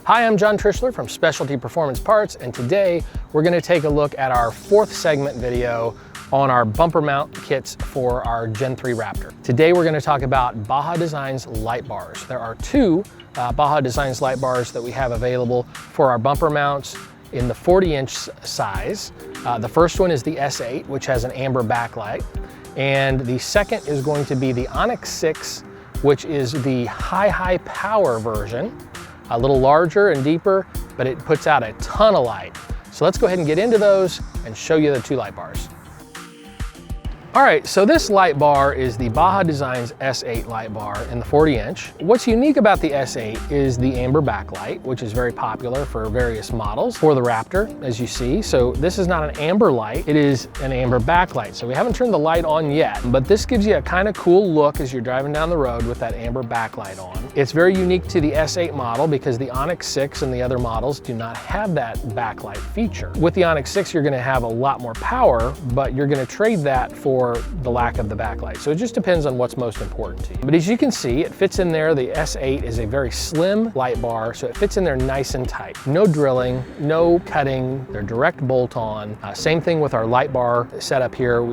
Hi, I'm John Trishler from Specialty Performance Parts, and today we're going to take a look at our fourth segment video on our bumper mount kits for our Gen 3 Raptor. Today we're going to talk about Baja Designs light bars. There are two Baja Designs light bars that we have available for our bumper mounts in the 40-inch size. The first one is the S8, which has an amber backlight, and the second is going to be the Onx6, which is the high power version. A little larger and deeper, but it puts out a ton of light. So let's go ahead and get into those and show you the two light bars. All right, so this light bar is the Baja Designs S8 light bar in the 40-inch. What's unique about the S8 is the amber backlight, which is very popular for various models for the Raptor, as you see. So this is not an amber light, it is an amber backlight. So we haven't turned the light on yet, but this gives you a kind of cool look as you're driving down the road with that amber backlight on. It's very unique to the S8 model because the Onx6 and the other models do not have that backlight feature. With the Onx6, you're gonna have a lot more power, but you're gonna trade that for the lack of the backlight. So it just depends on what's most important to you. But as you can see, it fits in there. The S8 is a very slim light bar, so it fits in there nice and tight. No drilling, no cutting, they're direct bolt on. Same thing with our light bar setup here.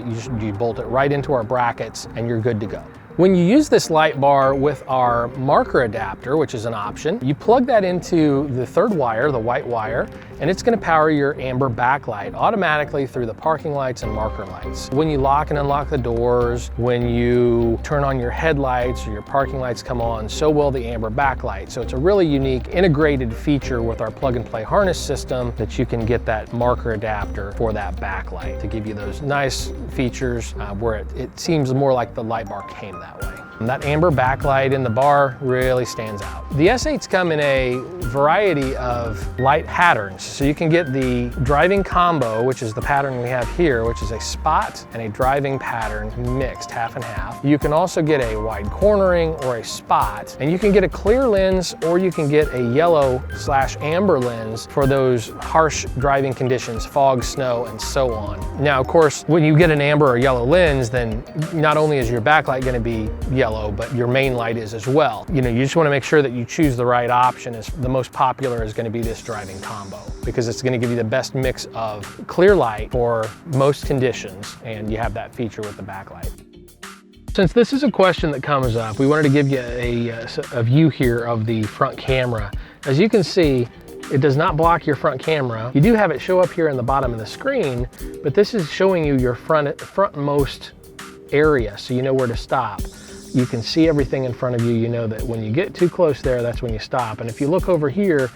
You bolt it right into our brackets and you're good to go. When you use this light bar with our marker adapter, which is an option, you plug that into the third wire, the white wire, and it's gonna power your amber backlight automatically through the parking lights and marker lights. When you lock and unlock the doors, when you turn on your headlights or your parking lights come on, so will the amber backlight. So it's a really unique integrated feature with our plug and play harness system that you can get that marker adapter for that backlight to give you those nice features where it seems more like the light bar came that way. And that amber backlight in the bar really stands out. The S8s come in a variety of light patterns. So you can get the driving combo, which is the pattern we have here, which is a spot and a driving pattern mixed half and half. You can also get a wide cornering or a spot, and you can get a clear lens or you can get a yellow/amber lens for those harsh driving conditions, fog, snow, and so on. Now, of course, when you get an amber or yellow lens, then not only is your backlight going to be yellow, but your main light is as well. You just want to make sure that you choose the right option. The most popular is going to be this driving combo because it's going to give you the best mix of clear light for most conditions, and you have that feature with the backlight. Since this is a question that comes up, we wanted to give you a view here of the front camera. As you can see, it does not block your front camera. You do have it show up here in the bottom of the screen, but this is showing you your frontmost area, so you know where to stop. You can see everything in front of you. You know that when you get too close there, that's when you stop. And if you look over here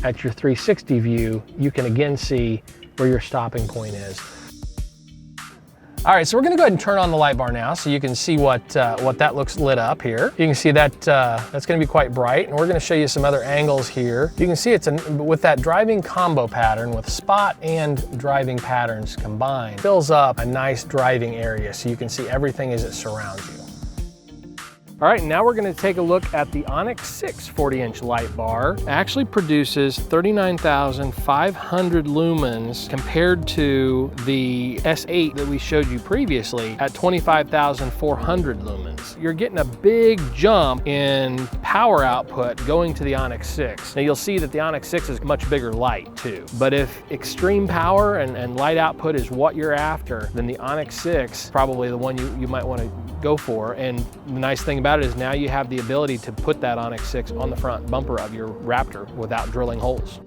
at your 360 view, you can again see where your stopping point is. All right, so we're gonna go ahead and turn on the light bar now so you can see what that looks lit up here. You can see that that's gonna be quite bright, and we're gonna show you some other angles here. You can see it's with that driving combo pattern with spot and driving patterns combined, fills up a nice driving area so you can see everything as it surrounds you. All right, now we're gonna take a look at the Onx6 40-inch light bar. It actually produces 39,500 lumens compared to the S8 that we showed you previously at 25,400 lumens. You're getting a big jump in power output going to the Onx6. Now you'll see that the Onx6 is much bigger light too, but if extreme power and light output is what you're after, then the Onx6 is probably the one you might wanna go for. And the nice thing about it is now you have the ability to put that Onx6 on the front bumper of your Raptor without drilling holes.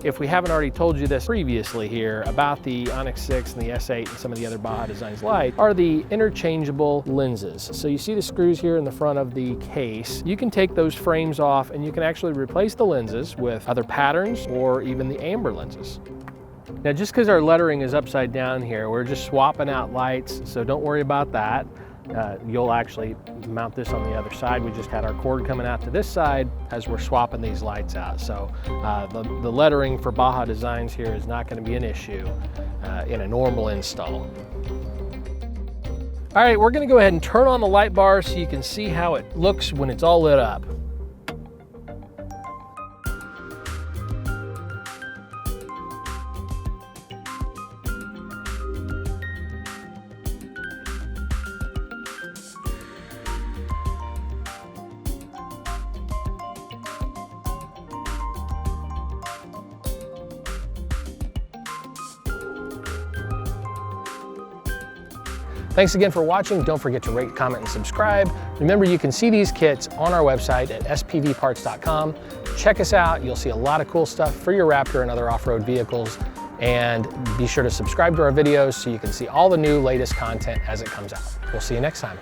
If we haven't already told you this previously here about the Onx6 and the S8 and some of the other Baja Designs light are the interchangeable lenses. So you see the screws here in the front of the case. You can take those frames off and you can actually replace the lenses with other patterns or even the amber lenses. Now, just because our lettering is upside down here, we're just swapping out lights, so don't worry about that. You'll actually mount this on the other side. We just had our cord coming out to this side as we're swapping these lights out. So the lettering for Baja Designs here is not going to be an issue in a normal install. All right, we're going to go ahead and turn on the light bar so you can see how it looks when it's all lit up. Thanks again for watching. Don't forget to rate, comment, and subscribe. Remember, you can see these kits on our website at spvparts.com. Check us out. You'll see a lot of cool stuff for your Raptor and other off-road vehicles. And be sure to subscribe to our videos so you can see all the new latest content as it comes out. We'll see you next time.